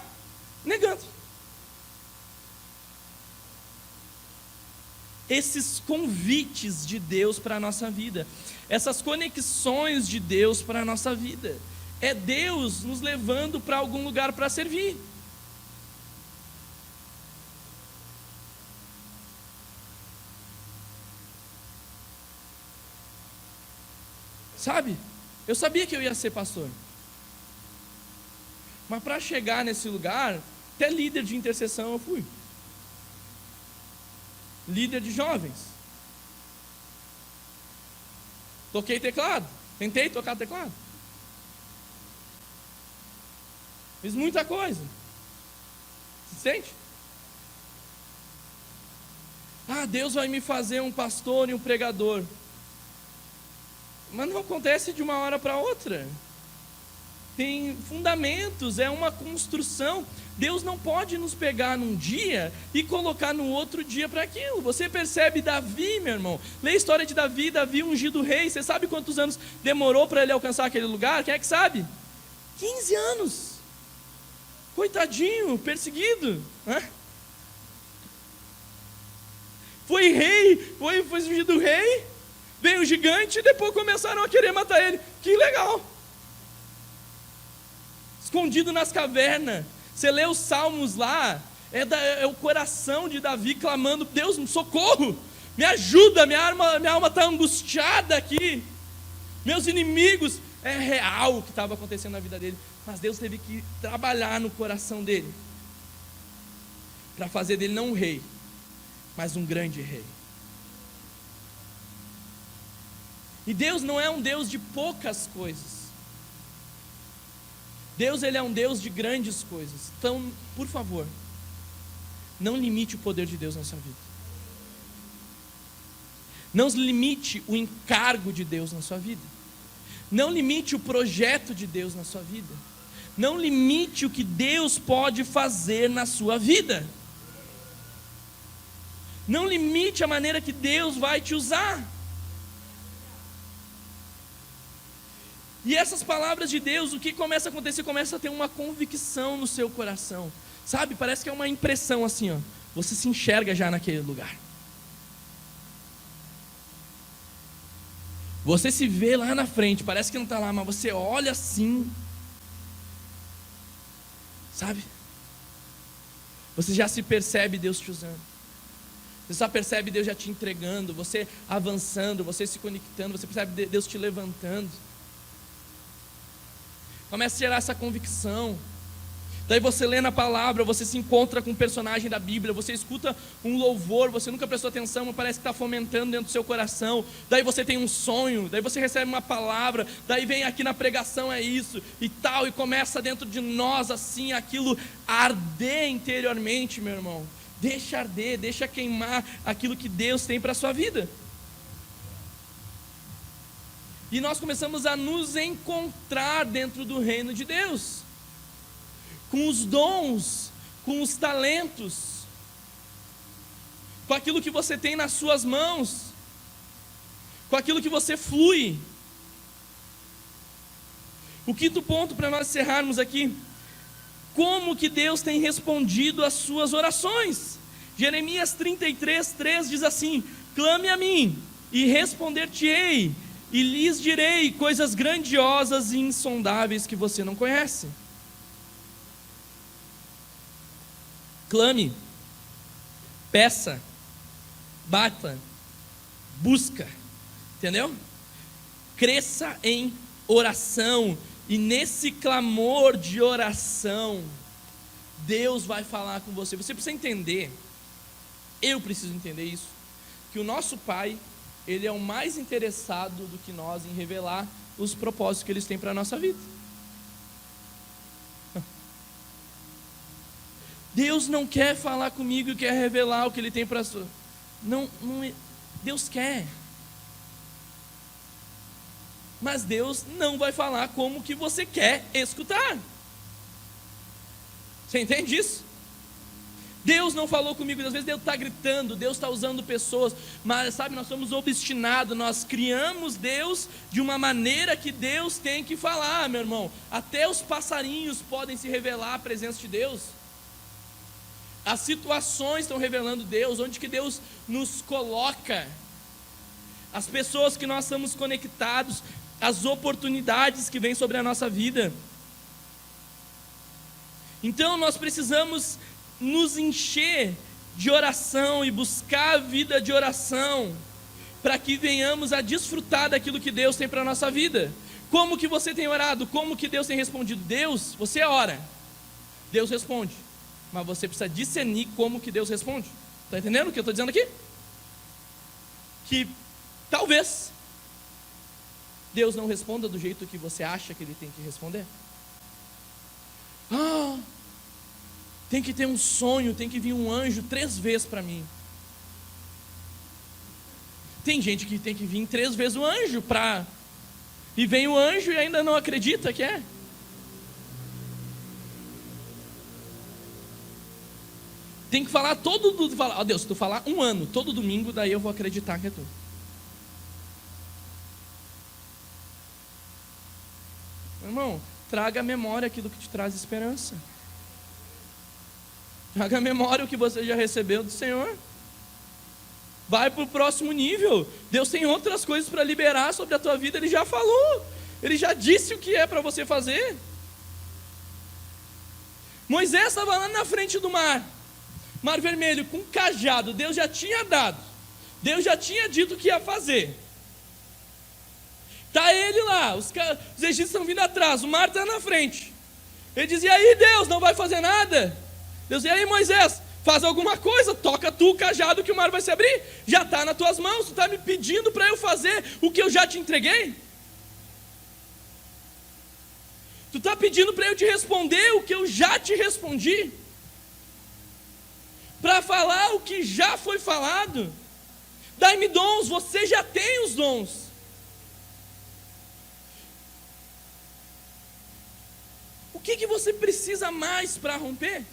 negando. Esses convites de Deus para a nossa vida, essas conexões de Deus para a nossa vida, é Deus nos levando para algum lugar para servir. Sabe? Eu sabia que eu ia ser pastor. Mas para chegar nesse lugar, até líder de intercessão eu fui. Líder de jovens. Toquei teclado. Tentei tocar teclado. Fiz muita coisa. Se sente? Deus vai me fazer um pastor e um pregador. Mas não acontece de uma hora para outra. Tem fundamentos, é uma construção. Deus não pode nos pegar num dia e colocar no outro dia para aquilo. Você percebe Davi, meu irmão? Lê a história de Davi, Davi ungido rei. Você sabe quantos anos demorou para ele alcançar aquele lugar? Quem é que sabe? 15 anos. Coitadinho, perseguido. Foi rei, foi ungido rei. Veio o gigante e depois começaram a querer matar ele. Que legal. Escondido nas cavernas. Você lê os salmos lá, é o coração de Davi clamando: Deus, socorro, me ajuda, minha alma está angustiada aqui. Meus inimigos. É real o que estava acontecendo na vida dele. Mas Deus teve que trabalhar no coração dele para fazer dele não um rei, mas um grande rei. E Deus não é um Deus de poucas coisas. Deus, Ele é um Deus de grandes coisas. Então, por favor, não limite o poder de Deus na sua vida. Não limite o encargo de Deus na sua vida. Não limite o projeto de Deus na sua vida. Não limite o que Deus pode fazer na sua vida. Não limite a maneira que Deus vai te usar. E essas palavras de Deus, o que começa a acontecer? Começa a ter uma convicção no seu coração. Sabe, parece que é uma impressão assim, ó. Você se enxerga já naquele lugar. Você se vê lá na frente, parece que não está lá, mas você olha assim. Sabe? Você já se percebe Deus te usando. Você só percebe Deus já te entregando, você avançando, você se conectando, você percebe Deus te levantando. Começa a gerar essa convicção. Daí você lê na palavra, você se encontra com um personagem da Bíblia, você escuta um louvor, você nunca prestou atenção, mas parece que está fomentando dentro do seu coração. Daí você tem um sonho, daí você recebe uma palavra, daí vem aqui na pregação, é isso e tal, e começa dentro de nós assim, aquilo arder interiormente, meu irmão. Deixa arder, deixa queimar aquilo que Deus tem para a sua vida. E nós começamos a nos encontrar dentro do reino de Deus, com os dons, com os talentos, com aquilo que você tem nas suas mãos. com aquilo que você flui. O quinto ponto para nós encerrarmos aqui: como que Deus tem respondido às suas orações? Jeremias 33:3 diz assim: clame a mim, e responder-te-ei, e lhes direi coisas grandiosas e insondáveis que você não conhece. Clame, peça, bata, busca, entendeu? Cresça em oração, e nesse clamor de oração, Deus vai falar com você. Você precisa entender, eu preciso entender isso, que o nosso Pai, Ele é o mais interessado do que nós em revelar os propósitos que Ele tem para a nossa vida. Deus não quer falar comigo e quer revelar o que Ele tem para a sua... Não, Deus quer. Mas Deus não vai falar como que você quer escutar. Você entende isso? Deus não falou comigo, às vezes Deus está gritando, Deus está usando pessoas, mas sabe, nós somos obstinados, nós criamos Deus de uma maneira que Deus tem que falar, meu irmão. Até os passarinhos podem se revelar a presença de Deus. As situações estão revelando Deus, onde que Deus nos coloca, as pessoas que nós estamos conectados, as oportunidades que vêm sobre a nossa vida. Então nós precisamos nos encher de oração e buscar a vida de oração, para que venhamos a desfrutar daquilo que Deus tem para a nossa vida. Como que você tem orado? Como que Deus tem respondido? Deus, você ora, Deus responde, mas você precisa discernir como que Deus responde. Está entendendo o que eu estou dizendo aqui? Que talvez Deus não responda do jeito que você acha que Ele tem que responder. Tem que ter um sonho, tem que vir um anjo 3 vezes para mim. Tem gente que tem que vir 3 vezes o anjo e vem o anjo e ainda não acredita que é. Tem que falar Deus, se tu falar 1 ano, todo domingo, daí eu vou acreditar que é tu. Irmão, traga à memória aquilo que te traz esperança. Traga à memória o que você já recebeu do Senhor. Vai para o próximo nível. Deus tem outras coisas para liberar sobre a tua vida. Ele já falou, Ele já disse o que é para você fazer. Moisés estava lá na frente do mar Vermelho, com um cajado. Deus já tinha dado, Deus já tinha dito o que ia fazer. Está ele lá, os egípcios estão vindo atrás, o mar está na frente. Ele diz: e aí, Deus, não vai fazer nada? Deus: e aí, Moisés, faz alguma coisa, toca tu o cajado que o mar vai se abrir. Já está nas tuas mãos, tu está me pedindo para eu fazer o que eu já te entreguei? Tu está pedindo para eu te responder o que eu já te respondi? Para falar o que já foi falado? Dai-me dons, você já tem os dons. O que você precisa mais para romper?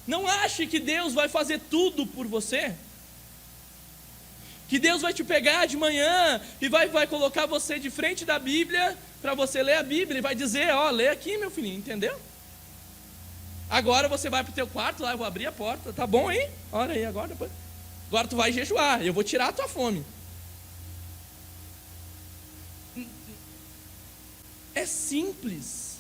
Não ache que Deus vai fazer tudo por você, que Deus vai te pegar de manhã e vai colocar você de frente da Bíblia, para você ler a Bíblia, e vai dizer: lê aqui, meu filhinho, entendeu? Agora você vai para o teu quarto, lá eu vou abrir a porta, tá bom aí? Olha aí, agora tu vai jejuar, eu vou tirar a tua fome. É simples.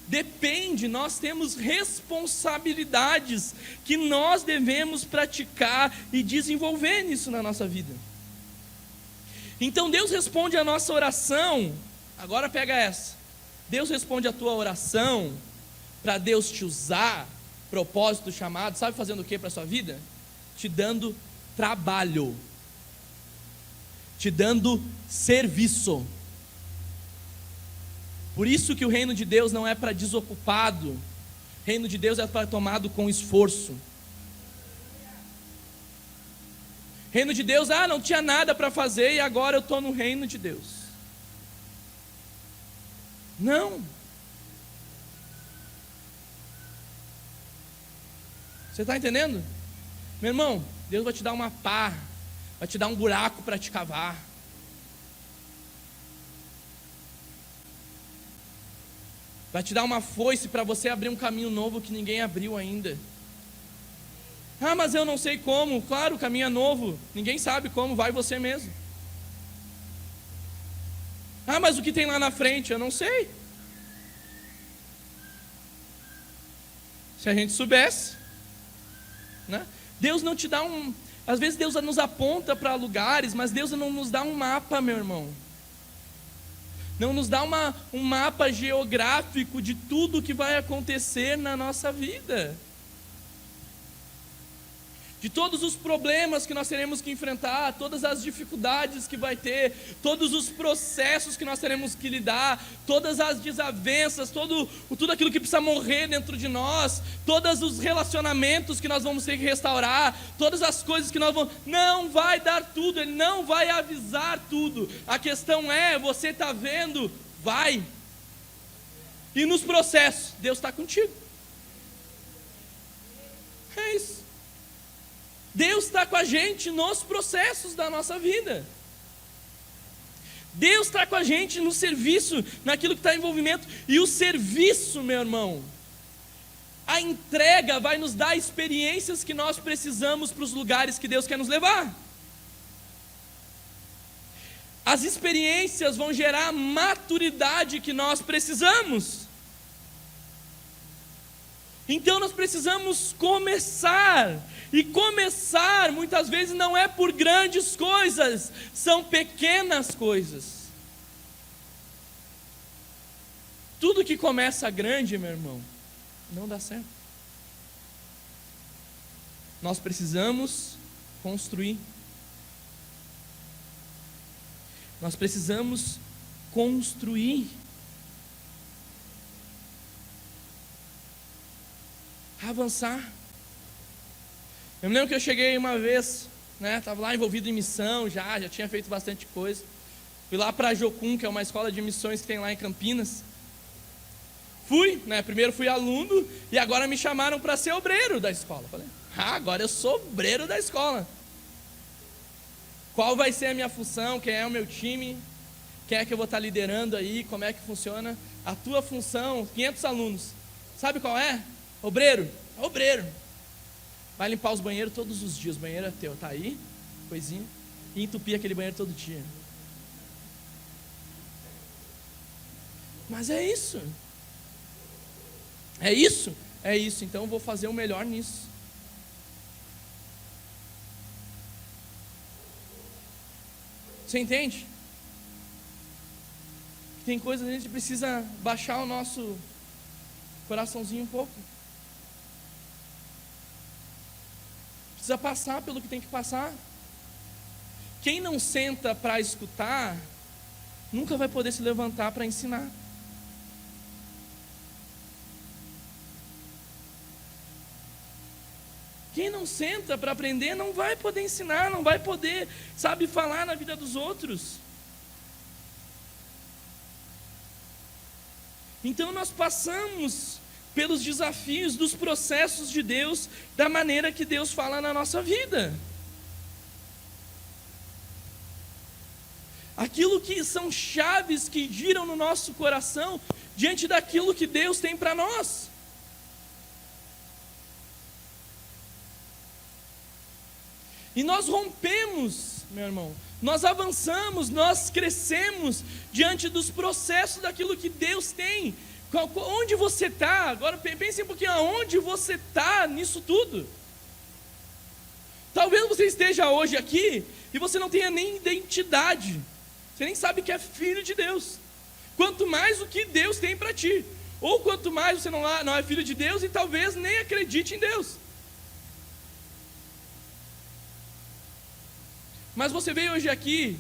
Depende, nós temos responsabilidades que nós devemos praticar e desenvolver nisso na nossa vida. Então Deus responde a nossa oração. Agora pega essa. Deus responde a tua oração para Deus te usar, propósito, chamado, sabe fazendo o que para a sua vida? Te dando trabalho, te dando serviço. Por isso que o reino de Deus não é para desocupado, o reino de Deus é para tomado com esforço. Reino de Deus, não tinha nada para fazer e agora eu estou no reino de Deus. Não. Você está entendendo? Meu irmão, Deus vai te dar uma pá, vai te dar um buraco para te cavar. Vai te dar uma foice para você abrir um caminho novo que ninguém abriu ainda. Ah, mas eu não sei como. Claro, o caminho é novo. Ninguém sabe como, vai você mesmo. Ah, mas o que tem lá na frente? Eu não sei. Se a gente soubesse, né? Deus não te dá um... Às vezes Deus nos aponta para lugares, mas Deus não nos dá um mapa, meu irmão. Não nos dá um mapa geográfico de tudo que vai acontecer na nossa vida. De todos os problemas que nós teremos que enfrentar, todas as dificuldades que vai ter, todos os processos que nós teremos que lidar, todas as desavenças, tudo aquilo que precisa morrer dentro de nós, todos os relacionamentos que nós vamos ter que restaurar, todas as coisas que nós vamos... Não vai dar tudo, Ele não vai avisar tudo. A questão é, você está vendo? Vai. E nos processos, Deus está contigo. É isso. Deus está com a gente nos processos da nossa vida. Deus está com a gente no serviço, naquilo que está em envolvimento. E o serviço, meu irmão, a entrega vai nos dar experiências que nós precisamos para os lugares que Deus quer nos levar. As experiências vão gerar a maturidade que nós precisamos. Então nós precisamos começar. E começar muitas vezes não é por grandes coisas, são pequenas coisas. Tudo que começa grande, meu irmão, não dá certo. Nós precisamos construir. Nós precisamos construir. Avançar. Eu me lembro que eu cheguei uma vez, né, estava lá envolvido em missão, já tinha feito bastante coisa. Fui lá para a Jocum, que é uma escola de missões que tem lá em Campinas. Fui, né, primeiro fui aluno e agora me chamaram para ser obreiro da escola. Falei, agora eu sou obreiro da escola. Qual vai ser a minha função, quem é o meu time, quem é que eu vou estar liderando aí, como é que funciona? A tua função, 500 alunos, sabe qual é? Obreiro, obreiro. Vai limpar os banheiros todos os dias, o banheiro é teu, tá aí, coisinha, e entupir aquele banheiro todo dia. Mas é isso. É isso? É isso, então eu vou fazer o melhor nisso. Você entende? Tem coisas que a gente precisa baixar o nosso coraçãozinho um pouco. Precisa passar pelo que tem que passar. Quem não senta para escutar, nunca vai poder se levantar para ensinar. Quem não senta para aprender, não vai poder ensinar, não vai poder, sabe, falar na vida dos outros. Então nós passamos pelos desafios dos processos de Deus, da maneira que Deus fala na nossa vida. Aquilo que são chaves que giram no nosso coração, diante daquilo que Deus tem para nós. E nós rompemos, meu irmão, nós avançamos, nós crescemos, diante dos processos daquilo que Deus tem. Onde você está? Agora pense um pouquinho, aonde você está nisso tudo? Talvez você esteja hoje aqui e você não tenha nem identidade. Você nem sabe que é filho de Deus. Quanto mais o que Deus tem para ti. Ou quanto mais você não é filho de Deus e talvez nem acredite em Deus. Mas você veio hoje aqui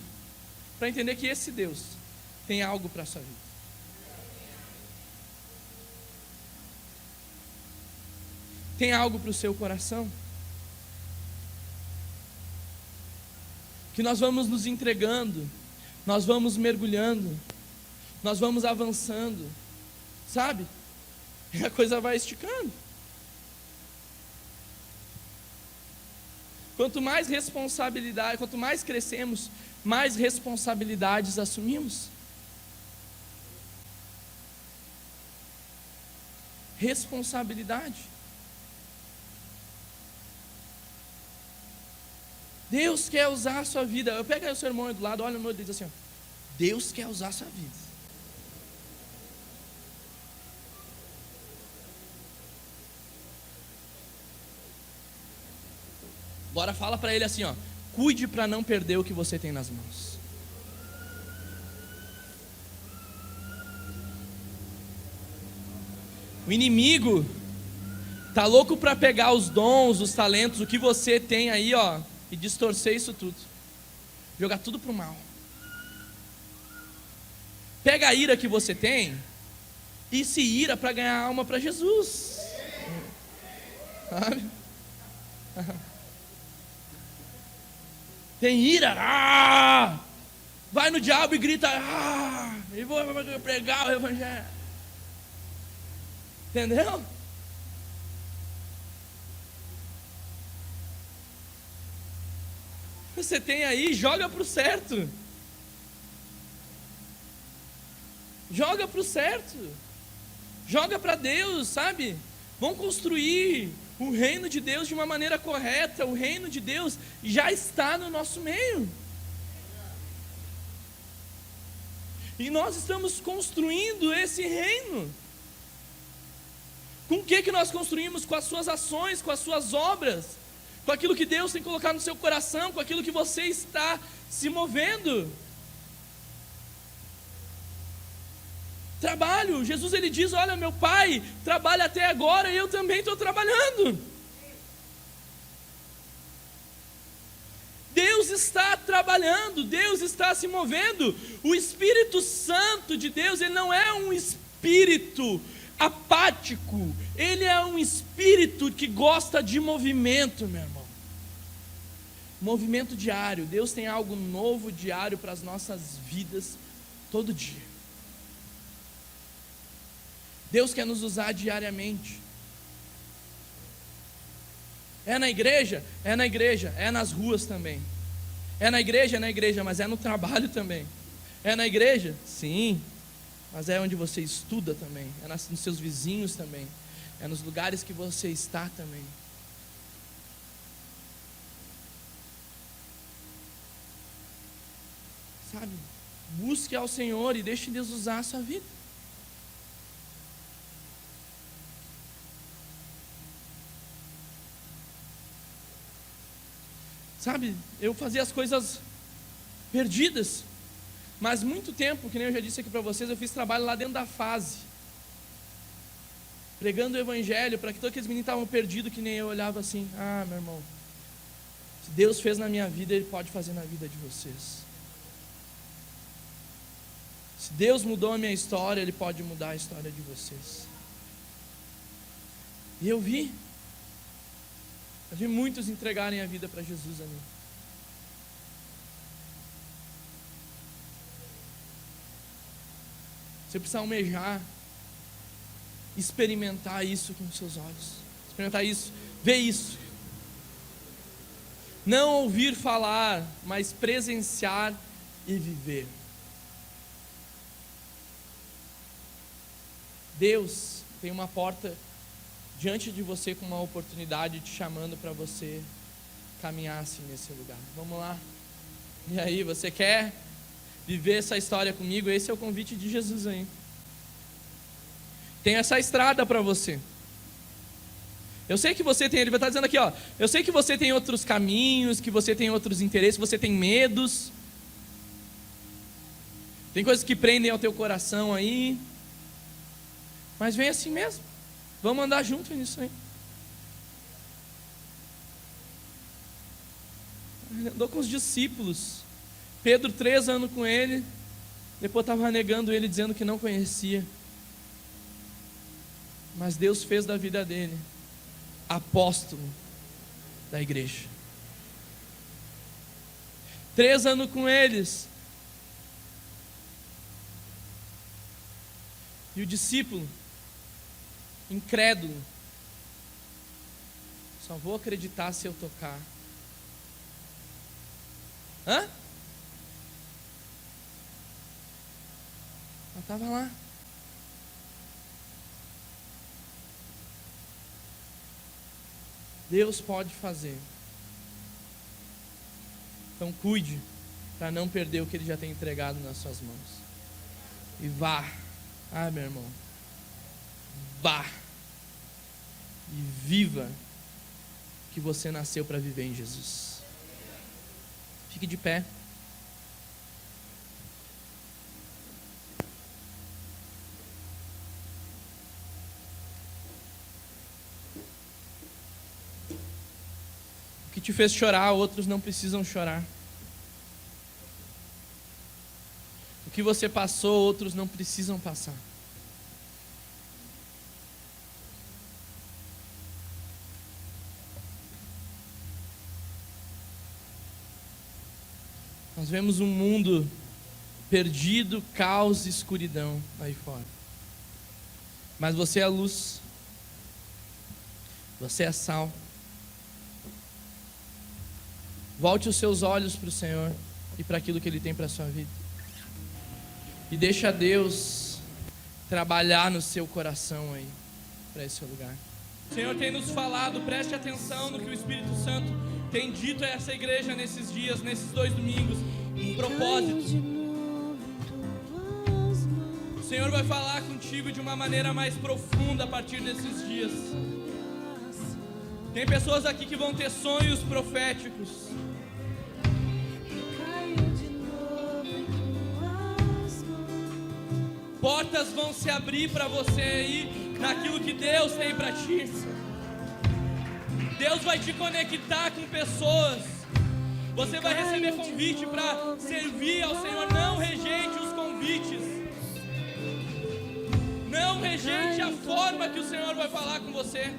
para entender que esse Deus tem algo para a sua vida. Tem algo para o seu coração? Que nós vamos nos entregando, nós vamos mergulhando, nós vamos avançando, sabe? E a coisa vai esticando. Quanto mais responsabilidade, quanto mais crescemos, mais responsabilidades assumimos. Responsabilidade. Deus quer usar a sua vida. Eu pego aí o seu irmão aí do lado, olha no meu dedo e diz assim, ó, Deus quer usar a sua vida. Agora fala para ele assim, ó, cuide para não perder o que você tem nas mãos. O inimigo tá louco para pegar os dons, os talentos, o que você tem aí, ó, e distorcer isso tudo. Jogar tudo pro mal. Pega a ira que você tem e se ira para ganhar alma para Jesus. Sabe? Tem ira, vai no diabo e grita, e vou pregar o evangelho. Entendeu? Você tem aí, joga pro certo. Joga pro certo. Joga para Deus, sabe? Vamos construir o reino de Deus de uma maneira correta. O reino de Deus já está no nosso meio. E nós estamos construindo esse reino. Com o que nós construímos? Com as suas ações, com as suas obras, com aquilo que Deus tem colocado no seu coração, com aquilo que você está se movendo. Trabalho, Jesus ele diz, olha, meu pai trabalha até agora e eu também estou trabalhando. Deus está trabalhando, Deus está se movendo. O Espírito Santo de Deus, ele não é um espírito apático, ele é um espírito que gosta de movimento, meu irmão. Movimento diário. Deus tem algo novo diário para as nossas vidas todo dia. Deus quer nos usar diariamente. É na igreja? É na igreja, é nas ruas também. É na igreja, mas é no trabalho também. É na igreja? Sim, mas é onde você estuda também. É nos seus vizinhos também. É nos lugares que você está também. Sabe? Busque ao Senhor e deixe Deus usar a sua vida. Sabe, eu fazia as coisas perdidas, mas muito tempo, que nem eu já disse aqui para vocês, eu fiz trabalho lá dentro da fase, pregando o evangelho, para que todos aqueles meninos estavam perdidos, que nem eu, olhava assim, meu irmão, se Deus fez na minha vida, Ele pode fazer na vida de vocês. Se Deus mudou a minha história, Ele pode mudar a história de vocês. E eu vi muitos entregarem a vida para Jesus ali. Você precisa almejar, experimentar isso com seus olhos, experimentar isso, ver isso. Não ouvir falar, mas presenciar e viver. Deus tem uma porta diante de você com uma oportunidade te chamando para você caminhar assim nesse lugar. Vamos lá. E aí, você quer viver essa história comigo? Esse é o convite de Jesus aí. Tem essa estrada para você. Eu sei que você tem, ele vai estar dizendo aqui, ó, eu sei que você tem outros caminhos, que você tem outros interesses, você tem medos. Tem coisas que prendem ao teu coração aí. Mas vem assim mesmo. Vamos andar junto nisso aí. Ele andou com os discípulos. Pedro 3 anos com ele. Depois estava negando ele, dizendo que não conhecia. Mas Deus fez da vida dele apóstolo da igreja. 3 anos com eles. E o discípulo incrédulo, só vou acreditar se eu tocar Hã? Ela estava lá. Deus pode fazer. Então cuide para não perder o que Ele já tem entregado nas suas mãos. E vá. Meu irmão. Vá. E viva que você nasceu para viver em Jesus. Fique de pé. O que te fez chorar, outros não precisam chorar. O que você passou, outros não precisam passar. Nós vemos um mundo perdido, caos e escuridão aí fora. Mas você é a luz. Você é sal. Volte os seus olhos para o Senhor e para aquilo que Ele tem para a sua vida. E deixa Deus trabalhar no seu coração aí, para esse lugar. O Senhor tem nos falado, preste atenção no que o Espírito Santo tem dito a essa igreja nesses dias, nesses 2 domingos, um propósito. O Senhor vai falar contigo de uma maneira mais profunda a partir desses dias. Tem pessoas aqui que vão ter sonhos proféticos. Portas vão se abrir para você aí, naquilo que Deus tem para ti. Deus vai te conectar com pessoas. Você vai receber convite para servir ao Senhor. Não rejeite os convites. Não rejeite a forma que o Senhor vai falar com você.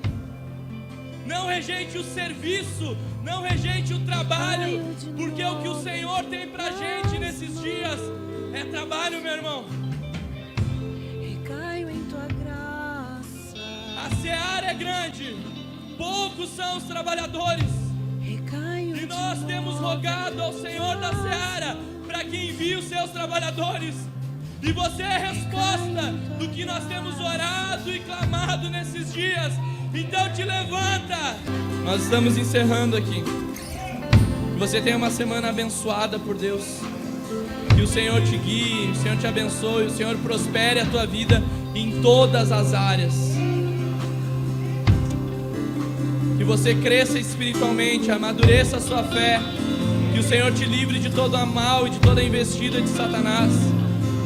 Não rejeite o serviço. Não rejeite o trabalho. Porque o que o Senhor tem pra gente nesses dias é trabalho, meu irmão. A seara é grande, poucos são os trabalhadores. E nós temos rogado ao Senhor da seara para que envie os seus trabalhadores. E você é a resposta do que nós temos orado e clamado nesses dias. Então te levanta. Nós estamos encerrando aqui. Que você tenha uma semana abençoada por Deus. Que o Senhor te guie, o Senhor te abençoe, o Senhor prospere a tua vida em todas as áreas. Que você cresça espiritualmente, amadureça a sua fé. Que o Senhor te livre de todo o mal e de toda a investida de Satanás.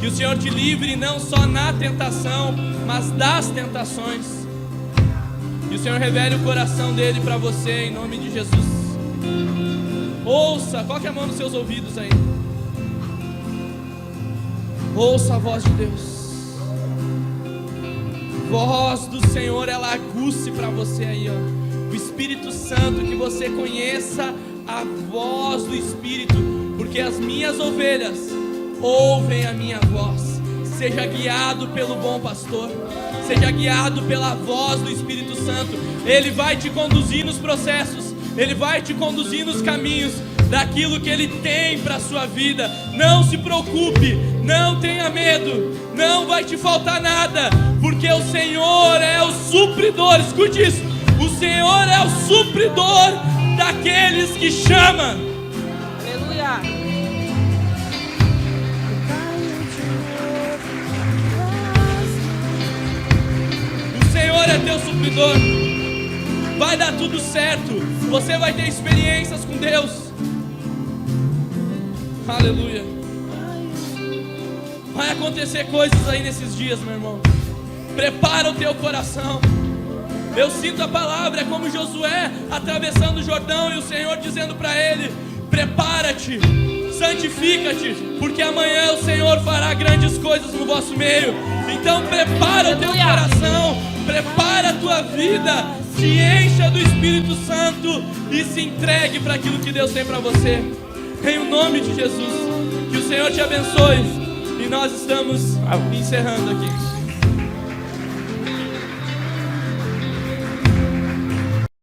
Que o Senhor te livre não só na tentação, mas das tentações. Que o Senhor revele o coração dele para você, em nome de Jesus. Ouça, coloque a mão nos seus ouvidos aí. Ouça a voz de Deus. Voz do Senhor, ela aguce para você aí, ó. O Espírito Santo, que você conheça a voz do Espírito, porque as minhas ovelhas ouvem a minha voz. Seja guiado pelo bom pastor, seja guiado pela voz do Espírito Santo. Ele vai te conduzir nos processos, Ele vai te conduzir nos caminhos daquilo que Ele tem para a sua vida. Não se preocupe, não tenha medo, não vai te faltar nada, porque o Senhor é o supridor. Escute isso. O Senhor é o supridor daqueles que chama. Aleluia. O Senhor é teu supridor. Vai dar tudo certo. Você vai ter experiências com Deus. Aleluia. Vai acontecer coisas aí nesses dias, meu irmão. Prepara o teu coração. Eu sinto a palavra, é como Josué atravessando o Jordão e o Senhor dizendo para ele: prepara-te, santifica-te, porque amanhã o Senhor fará grandes coisas no vosso meio. Então prepara o teu coração, prepara a tua vida, se encha do Espírito Santo e se entregue para aquilo que Deus tem para você. Em o nome de Jesus, que o Senhor te abençoe. E nós estamos encerrando aqui.